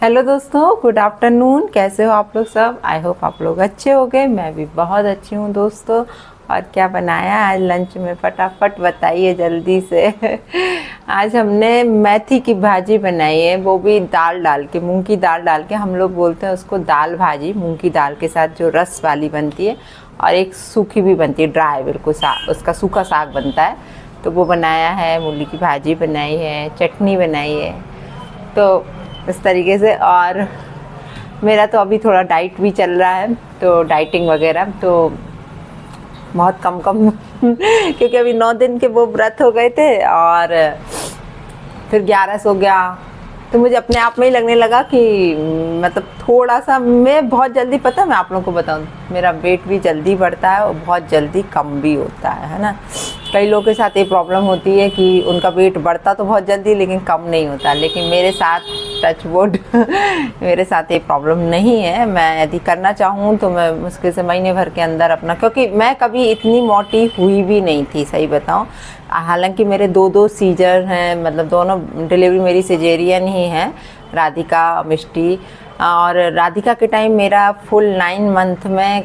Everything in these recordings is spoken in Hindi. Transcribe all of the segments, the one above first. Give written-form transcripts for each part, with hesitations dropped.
हेलो दोस्तों, गुड आफ्टरनून। कैसे हो आप लोग सब? आई होप आप लोग अच्छे हो गए। मैं भी बहुत अच्छी हूँ दोस्तों। और क्या बनाया आज लंच में? फटाफट बताइए जल्दी से। आज हमने मेथी की भाजी बनाई है, वो भी दाल डाल के, मूंग की दाल डाल के। हम लोग बोलते हैं उसको दाल भाजी, मूंग की दाल के साथ जो रस वाली बनती है, और एक सूखी भी बनती है, ड्राई बिल्कुल साग, उसका सूखा साग बनता है। तो वो बनाया है, मूली की भाजी बनाई है, चटनी बनाई है, तो इस तरीके से। और मेरा तो अभी थोड़ा डाइट भी चल रहा है, तो डाइटिंग वगैरह तो बहुत कम क्योंकि अभी 9 दिन के वो व्रत हो गए थे और फिर 11 हो गया। तो मुझे अपने आप में ही लगने लगा कि मतलब थोड़ा सा मैं बहुत जल्दी, पता है मैं आप लोगों को बताऊं, मेरा वेट भी जल्दी बढ़ता है और बहुत जल्दी कम भी होता है ना। कई लोगों के साथ ये प्रॉब्लम होती है कि उनका वेट बढ़ता तो बहुत जल्दी लेकिन कम नहीं होता, लेकिन मेरे साथ टच वुड मेरे साथ ये प्रॉब्लम नहीं है। मैं यदि करना चाहूँ तो मैं मुश्किल से महीने भर के अंदर अपना, क्योंकि मैं कभी इतनी मोटी हुई भी नहीं थी, सही बताऊँ। हालांकि मेरे दो सीजर हैं, मतलब दोनों डिलीवरी मेरी सिजेरियन ही है, राधिका मिष्टी। और राधिका के टाइम मेरा फुल 9 मंथ में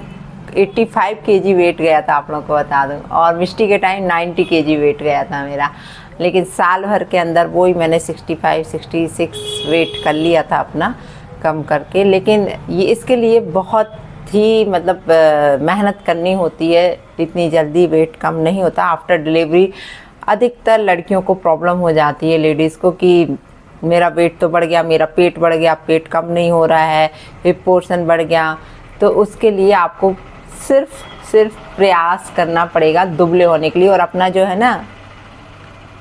85 केजी वेट गया था, आप लोगों को बता दूं। और मिष्टी के टाइम 90 केजी वेट गया था मेरा, लेकिन साल भर के अंदर वो ही मैंने 65-66 वेट कर लिया था अपना, कम करके। लेकिन ये इसके लिए बहुत ही मतलब मेहनत करनी होती है, इतनी जल्दी वेट कम नहीं होता आफ्टर डिलीवरी। अधिकतर लड़कियों को प्रॉब्लम हो जाती है, लेडीज़ को, कि मेरा वेट तो बढ़ गया, मेरा पेट बढ़ गया, पेट कम नहीं हो रहा है, हिप पोर्शन बढ़ गया। तो उसके लिए आपको सिर्फ प्रयास करना पड़ेगा दुबले होने के लिए, और अपना जो है ना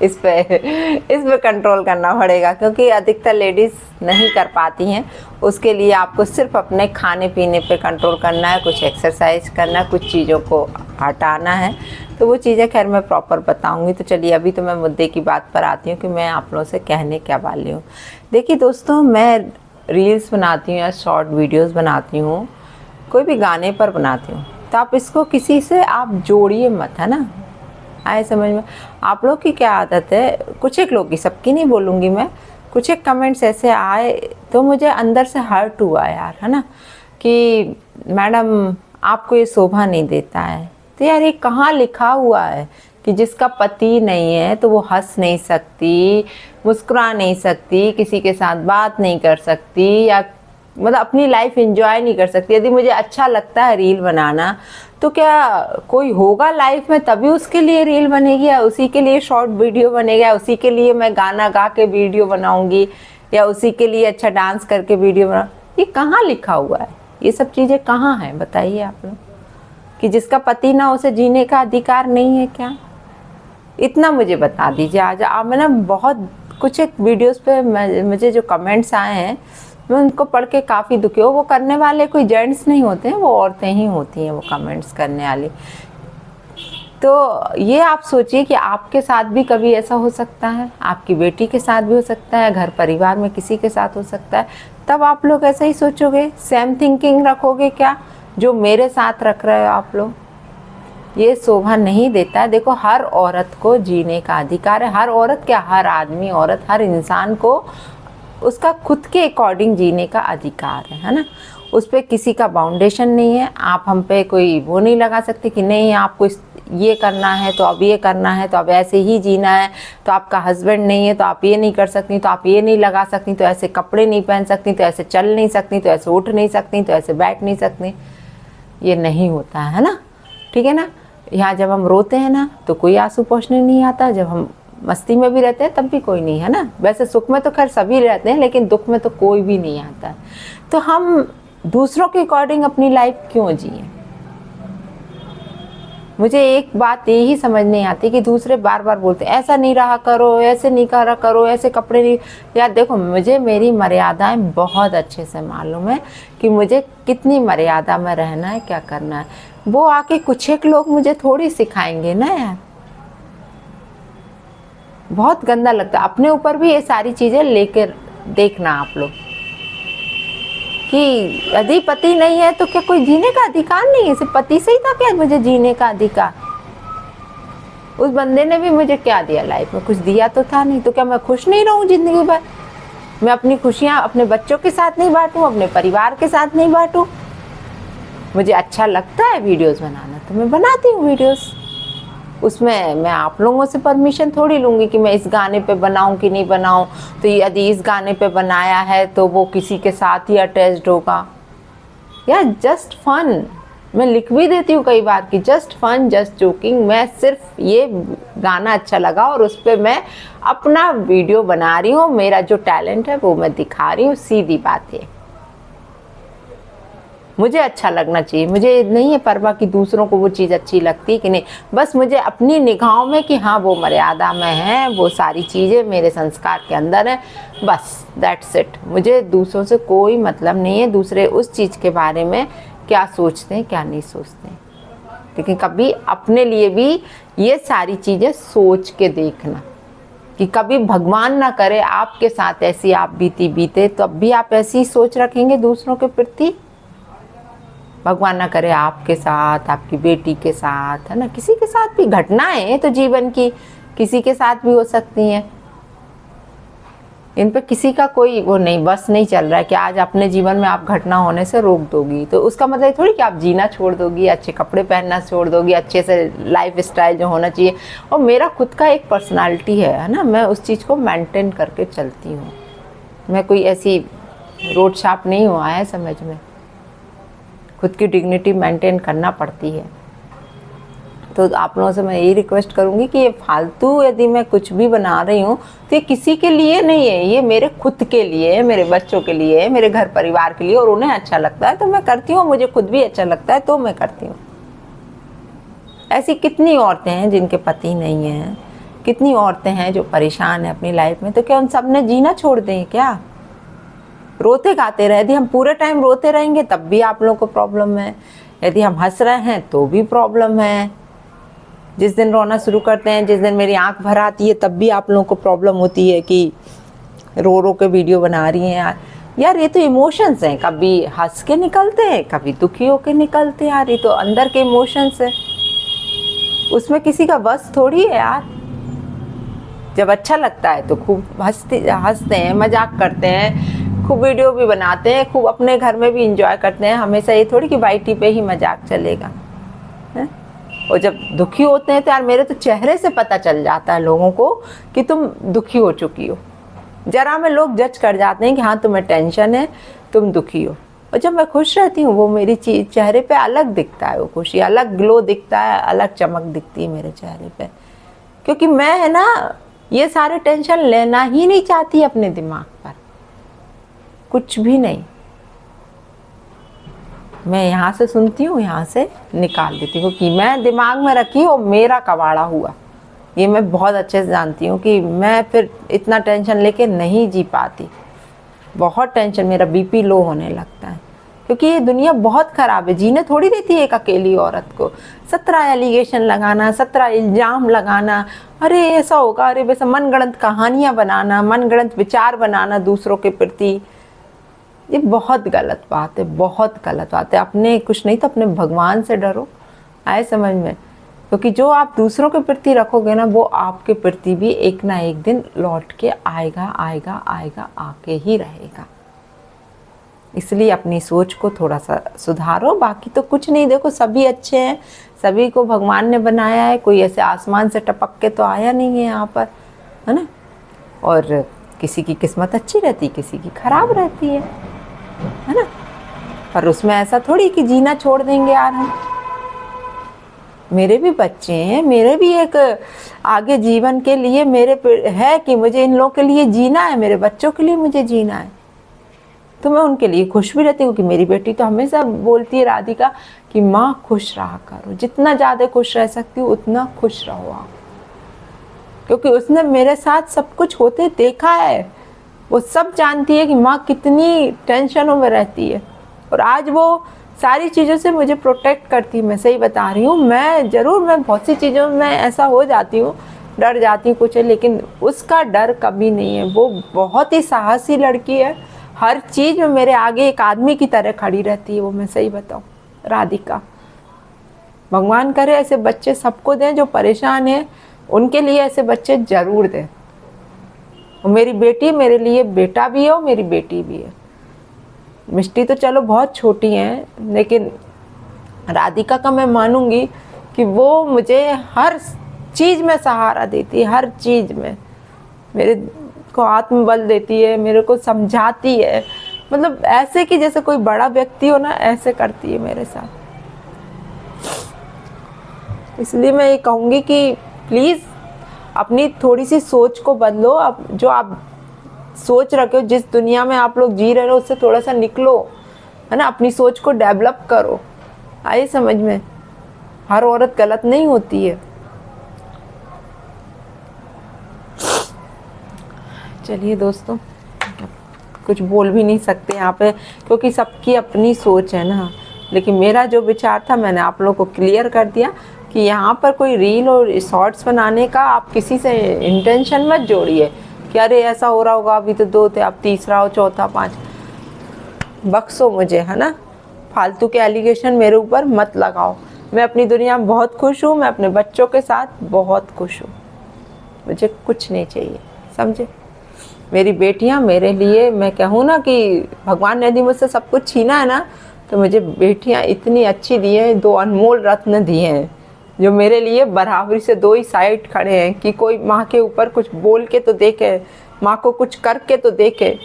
इस पे कंट्रोल करना पड़ेगा, क्योंकि अधिकतर लेडीज़ नहीं कर पाती हैं। उसके लिए आपको सिर्फ अपने खाने पीने पे कंट्रोल करना है, कुछ एक्सरसाइज करना है, कुछ चीज़ों को हटाना है। तो वो चीज़ें खैर मैं प्रॉपर बताऊंगी। तो चलिए अभी तो मैं मुद्दे की बात पर आती हूँ कि मैं आप लोगों से कहने क्या वाली हूँ। देखिए दोस्तों, मैं रील्स बनाती हूँ या शॉर्ट वीडियोज़ बनाती हूँ, कोई भी गाने पर बनाती हूँ, तो आप इसको किसी से आप जोड़िए मत, है ना। आए समझ में? आप लोग की क्या आदत है, कुछ एक लोग की, सबकी नहीं बोलूँगी मैं, कुछ एक कमेंट्स ऐसे आए तो मुझे अंदर से हर्ट हुआ यार, है ना, कि मैडम आपको ये शोभा नहीं देता है। तो यार ये कहाँ लिखा हुआ है कि जिसका पति नहीं है तो वो हंस नहीं सकती, मुस्कुरा नहीं सकती, किसी के साथ बात नहीं कर सकती, या मतलब अपनी लाइफ एंजॉय नहीं कर सकती। यदि मुझे अच्छा लगता है रील बनाना, तो क्या कोई होगा लाइफ में तभी उसके लिए रील बनेगी, या उसी के लिए शॉर्ट वीडियो बनेगा, या उसी के लिए मैं गाना गा के वीडियो बनाऊंगी, या उसी के लिए अच्छा डांस करके वीडियो बनाऊँ? ये कहाँ लिखा हुआ है? ये सब चीज़ें कहाँ हैं बताइए आप लोग, कि जिसका पति ना उसे जीने का अधिकार नहीं है क्या? इतना मुझे बता दीजिए। आज मैं ना बहुत कुछ एक वीडियोज़ पे मुझे जो कमेंट्स आए हैं, मैं उनको पढ़ के काफ़ी दुखी हूँ। वो करने वाले कोई जेंट्स नहीं होते हैं, वो औरतें ही होती हैं वो कमेंट्स करने वाली। तो ये आप सोचिए कि आपके साथ भी कभी ऐसा हो सकता है, आपकी बेटी के साथ भी हो सकता है, घर परिवार में किसी के साथ हो सकता है। तब आप लोग ऐसा ही सोचोगे, सेम थिंकिंग रखोगे क्या जो मेरे साथ रख रहे हो आप लोग? ये शोभा नहीं देता है। देखो, हर औरत को जीने का अधिकार है। हर औरत क्या, हर आदमी, औरत, हर इंसान को उसका खुद के अकॉर्डिंग जीने का अधिकार है ना। उस पर किसी का बाउंडेशन नहीं है। आप हम पे कोई वो नहीं लगा सकते कि नहीं आपको ये करना है तो अब ये करना है, तो अब ऐसे ही जीना है, तो आपका हस्बैंड नहीं है तो आप ये नहीं कर सकती, तो आप ये नहीं लगा सकती, तो ऐसे कपड़े नहीं पहन सकती, तो ऐसे चल नहीं सकती, तो ऐसे उठ नहीं सकती, तो ऐसे बैठ नहीं सकती। ये नहीं होता है ना, ठीक है ना। यहाँ जब हम रोते हैं ना तो कोई आंसू पोंछने नहीं आता, जब हम मस्ती में भी रहते हैं तब भी कोई नहीं, है ना। वैसे सुख में तो खैर सभी रहते हैं, लेकिन दुख में तो कोई भी नहीं आता। तो हम दूसरों के अकॉर्डिंग अपनी लाइफ क्यों जिए? मुझे एक बात यही समझ नहीं आती कि दूसरे बार बार बोलते ऐसा नहीं रहा करो, ऐसे नहीं करा करो, ऐसे कपड़े नहीं। यार देखो, मुझे मेरी मर्यादाएं बहुत अच्छे से मालूम है कि मुझे कितनी मर्यादा में रहना है, क्या करना है। वो आके कुछ एक लोग मुझे थोड़ी सिखाएंगे ना यार। बहुत गंदा लगता है। अपने ऊपर भी ये सारी चीज़ें लेकर देखना आप लोग, कि यदि पति नहीं है तो क्या कोई जीने का अधिकार नहीं है? सिर्फ पति से ही था क्या मुझे जीने का अधिकार? उस बंदे ने भी मुझे क्या दिया लाइफ में? कुछ दिया तो था नहीं, तो क्या मैं खुश नहीं रहूं जिंदगी भर? मैं अपनी खुशियाँ अपने बच्चों के साथ नहीं बांटूँ, अपने परिवार के साथ नहीं बांटूँ? मुझे अच्छा लगता है वीडियोस बनाना तो मैं बनाती हूँ वीडियोस। उसमें मैं आप लोगों से परमिशन थोड़ी लूँगी कि मैं इस गाने पे बनाऊँ कि नहीं बनाऊँ। तो यदि इस गाने पे बनाया है तो वो किसी के साथ ही अटैच्ड होगा, या जस्ट फन। मैं लिख भी देती हूँ कई बार कि जस्ट फन, जस्ट जोकिंग। मैं सिर्फ ये गाना अच्छा लगा और उस पर मैं अपना वीडियो बना रही हूँ, मेरा जो टैलेंट है वो मैं दिखा रही हूँ, सीधी बात है। मुझे अच्छा लगना चाहिए, मुझे नहीं है परवाह कि दूसरों को वो चीज़ अच्छी लगती कि नहीं। बस मुझे अपनी निगाहों में कि हाँ वो मर्यादा में है, वो सारी चीज़ें मेरे संस्कार के अंदर है, बस दैट्स इट। मुझे दूसरों से कोई मतलब नहीं है, दूसरे उस चीज़ के बारे में क्या सोचते हैं क्या नहीं सोचते हैं। लेकिन कभी अपने लिए भी ये सारी चीज़ें सोच के देखना कि कभी भगवान ना करे आपके साथ ऐसी आप बीते तो अब भी आप ऐसी सोच रखेंगे दूसरों के प्रति। भगवान ना करे आपके साथ, आपकी बेटी के साथ, है ना, किसी के साथ भी घटनाएं तो जीवन की किसी के साथ भी हो सकती हैं। इन पे किसी का कोई वो नहीं, बस नहीं चल रहा है कि आज अपने जीवन में आप घटना होने से रोक दोगी तो उसका मतलब थोड़ी कि आप जीना छोड़ दोगी, अच्छे कपड़े पहनना छोड़ दोगी, अच्छे से लाइफ स्टाइल जो होना चाहिए। और मेरा खुद का एक पर्सनालिटी है ना, मैं उस चीज़ को मेंटेन करके चलती हूँ। मैं कोई ऐसी रोड छाप नहीं हुआ है समझ में, खुद की डिग्निटी मेंटेन करना पड़ती है। तो आप लोगों से मैं यही रिक्वेस्ट करूँगी कि ये फालतू यदि मैं कुछ भी बना रही हूँ तो ये किसी के लिए नहीं है, ये मेरे खुद के लिए है, मेरे बच्चों के लिए है, मेरे घर परिवार के लिए, और उन्हें अच्छा लगता है तो मैं करती हूँ, मुझे खुद भी अच्छा लगता है तो मैं करती हूँ। ऐसी कितनी औरतें हैं जिनके पति नहीं हैं, कितनी औरतें हैं जो परेशान हैं अपनी लाइफ में, तो क्या उन सब ने जीना छोड़ दें क्या? रोते गाते रहे, यदि हम पूरे टाइम रोते रहेंगे तब भी आप लोगों को प्रॉब्लम है, यदि हम हंस रहे हैं तो भी प्रॉब्लम है। जिस दिन रोना शुरू करते हैं, जिस दिन मेरी आंख भर आती है तब भी आप लोगों को प्रॉब्लम होती है कि रो रो के वीडियो बना रही हैं। यार ये तो इमोशंस हैं, कभी हंस के निकलते हैं, कभी दुखी होकर निकलते हैं। यार ये तो अंदर के इमोशंस है, उसमें किसी का बस थोड़ी है यार। जब अच्छा लगता है तो खूब हंसते हैं, मजाक करते हैं, खूब वीडियो भी बनाते हैं, खूब अपने घर में भी इंजॉय करते हैं। हमेशा ये थोड़ी कि वाईटी पे ही मजाक चलेगा है? और जब दुखी होते हैं तो यार मेरे तो चेहरे से पता चल जाता है लोगों को कि तुम दुखी हो चुकी हो। जरा में लोग जज कर जाते हैं कि हाँ तुम्हें टेंशन है, तुम दुखी हो। और जब मैं खुश रहती हूँ वो मेरी चेहरे पे अलग दिखता है, वो खुशी अलग ग्लो दिखता है, अलग चमक दिखती है मेरे चेहरे पे। क्योंकि मैं है ना ये सारे टेंशन लेना ही नहीं चाहती अपने दिमाग पर, कुछ भी नहीं। मैं यहाँ से सुनती हूँ, यहाँ से निकाल देती हूँ कि मैं दिमाग में रखी और मेरा कबाड़ा हुआ। ये मैं बहुत अच्छे से जानती हूँ कि मैं फिर इतना टेंशन लेके नहीं जी पाती। बहुत टेंशन, मेरा बीपी लो होने लगता है, क्योंकि ये दुनिया बहुत ख़राब है। जीने थोड़ी देती है एक अकेली औरत को। 17 एलिगेशन लगाना, 17 इल्ज़ाम लगाना, अरे ऐसा होगा, अरे वैसा, मनगढ़ंत कहानियाँ बनाना, मनगढ़ंत विचार बनाना दूसरों के प्रति, ये बहुत गलत बात है, बहुत गलत बात है। अपने कुछ नहीं तो अपने भगवान से डरो, आए समझ में। क्योंकि जो आप दूसरों के प्रति रखोगे ना वो आपके प्रति भी एक ना एक दिन लौट के आएगा आएगा आएगा, आके ही रहेगा। इसलिए अपनी सोच को थोड़ा सा सुधारो, बाकी तो कुछ नहीं। देखो सभी अच्छे हैं, सभी को भगवान ने बनाया है, कोई ऐसे आसमान से टपक के तो आया नहीं है यहाँ पर, है ना। और किसी की किस्मत अच्छी रहती, किसी की खराब रहती है ना। पर उसमें ऐसा थोड़ी कि जीना छोड़ देंगे यार हम। मेरे भी बच्चे हैं, मेरे भी एक आगे जीवन के लिए मेरे है कि मुझे इन लोगों के लिए जीना है, मेरे बच्चों के लिए मुझे जीना है। तो मैं उनके लिए खुश भी रहती हूँ कि मेरी बेटी तो हमेशा बोलती है राधिका कि माँ खुश रहा करो, जितना ज़्यादा खुश रह सकती हूँ उतना खुश रहो आप। क्योंकि उसने मेरे साथ सब कुछ होते देखा है, वो सब जानती है कि माँ कितनी टेंशनों में रहती है, और आज वो सारी चीज़ों से मुझे प्रोटेक्ट करती है। मैं सही बता रही हूँ, मैं बहुत सी चीज़ों में ऐसा हो जाती हूँ, डर जाती हूँ कुछ है, लेकिन उसका डर कभी नहीं है। वो बहुत ही साहसी लड़की है, हर चीज़ में मेरे आगे एक आदमी की तरह खड़ी रहती है वो। मैं सही बताऊँ राधिका, भगवान करे ऐसे बच्चे सबको दें जो परेशान हैं, उनके लिए ऐसे बच्चे ज़रूर दें। और मेरी बेटी मेरे लिए बेटा भी है और मेरी बेटी भी है। मिष्टी तो चलो बहुत छोटी हैं, लेकिन राधिका का मैं मानूंगी कि वो मुझे हर चीज़ में सहारा देती है, हर चीज़ में मेरे को आत्मबल देती है, मेरे को समझाती है, मतलब ऐसे कि जैसे कोई बड़ा व्यक्ति हो ना, ऐसे करती है मेरे साथ। इसलिए मैं ये कहूँगी कि प्लीज़ अपनी थोड़ी सी सोच को बदलो। अब जो आप सोच रखे हो, जिस दुनिया में आप लोग जी रहे हो, उससे थोड़ा सा निकलो, है ना। अपनी सोच को डेवलप करो। आइए समझ में, हर औरत गलत नहीं होती है। चलिए दोस्तों, कुछ बोल भी नहीं सकते यहाँ पे, क्योंकि सबकी अपनी सोच है ना। लेकिन मेरा जो विचार था मैंने आप लोगों को क्लियर कर दिया कि यहाँ पर कोई रील और शॉर्ट्स बनाने का आप किसी से इंटेंशन मत जोड़िए कि अरे ऐसा हो रहा होगा, अभी तो 2 थे, अब तीसरा हो, चौथा, 5। बख्शो मुझे, है ना। फालतू के एलिगेशन मेरे ऊपर मत लगाओ। मैं अपनी दुनिया में बहुत खुश हूँ, मैं अपने बच्चों के साथ बहुत खुश हूँ, मुझे कुछ नहीं चाहिए, समझे। मेरी बेटियाँ मेरे लिए, मैं कहूँ ना कि भगवान ने यदि मुझसे सब कुछ छीना है ना, तो मुझे बेटियाँ इतनी अच्छी दी हैं, 2 अनमोल रत्न दिए हैं जो मेरे लिए बराबरी से 2 ही साइड खड़े हैं कि कोई माँ के ऊपर कुछ बोल के तो देखे, माँ को कुछ करके तो देखे।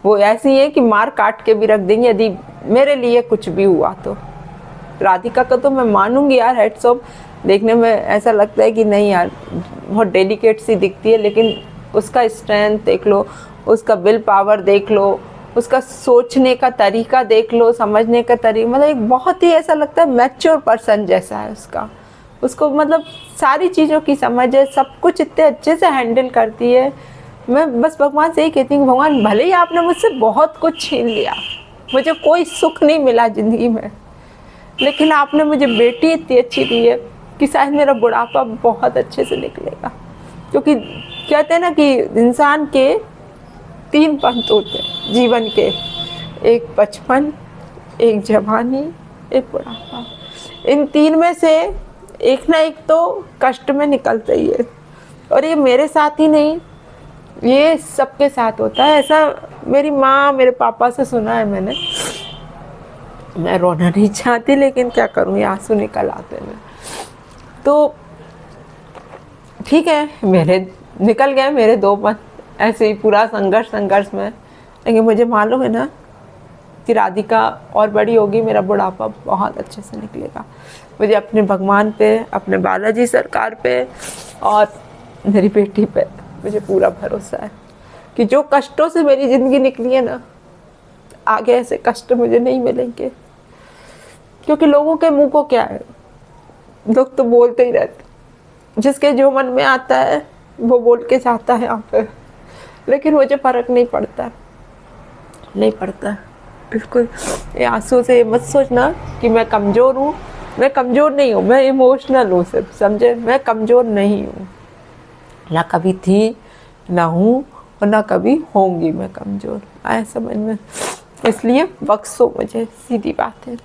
वो ऐसी है कि मार काट के भी रख देंगे यदि मेरे लिए कुछ भी हुआ तो। राधिका का तो मैं मानूंगी यार, हेड्स ऑफ। देखने में ऐसा लगता है कि नहीं यार, बहुत डेलिकेट सी दिखती है, लेकिन उसका स्ट्रेंथ देख लो, उसका विल पावर देख लो, उसका सोचने का तरीका देख लो, समझने का तरीका, मतलब एक बहुत ही ऐसा लगता है मैच्योर पर्सन जैसा है उसको मतलब सारी चीज़ों की समझ है, सब कुछ इतने अच्छे से हैंडल करती है। मैं बस भगवान से ही कहती हूँ, भगवान भले ही आपने मुझसे बहुत कुछ छीन लिया, मुझे कोई सुख नहीं मिला ज़िंदगी में, लेकिन आपने मुझे बेटी इतनी अच्छी दी है कि शायद मेरा बुढ़ापा बहुत अच्छे से निकलेगा। क्योंकि कहते हैं ना कि इंसान के 3 पंथ होते हैं जीवन के, एक बचपन, एक जवानी, एक बुढ़ापा। इन 3 में से एक ना एक तो कष्ट में निकलता ही है। और ये मेरे साथ ही नहीं, ये सबके साथ होता है। ऐसा मेरी माँ मेरे पापा से सुना है मैंने। मैं रोना नहीं चाहती, लेकिन क्या करूँ, ये आंसू निकल आते हैं। तो ठीक है, मेरे निकल गए मेरे 2 पंथ ऐसे ही पूरा संघर्ष में। लेकिन मुझे मालूम है ना कि राधिका और बड़ी होगी, मेरा बुढ़ापा बहुत अच्छे से निकलेगा। मुझे अपने भगवान पे, अपने बालाजी सरकार पे और मेरी बेटी पे मुझे पूरा भरोसा है कि जो कष्टों से मेरी ज़िंदगी निकली है ना, आगे ऐसे कष्ट मुझे नहीं मिलेंगे। क्योंकि लोगों के मुंह को क्या है, लोग तो बोलते ही रहते, जिसके जो मन में आता है वो बोल के जाता है यहाँ पे। लेकिन मुझे फ़र्क नहीं पड़ता, नहीं पड़ता बिल्कुल। ये आंसू से मत सोचना कि मैं कमज़ोर हूँ, मैं कमज़ोर नहीं हूँ, मैं इमोशनल हूँ सिर्फ, समझे। मैं कमज़ोर नहीं हूँ, ना कभी थी, ना हूँ, और ना कभी होंगी मैं कमज़ोर। आए समझ में। इसलिए बख्शो मुझे, सीधी बात है।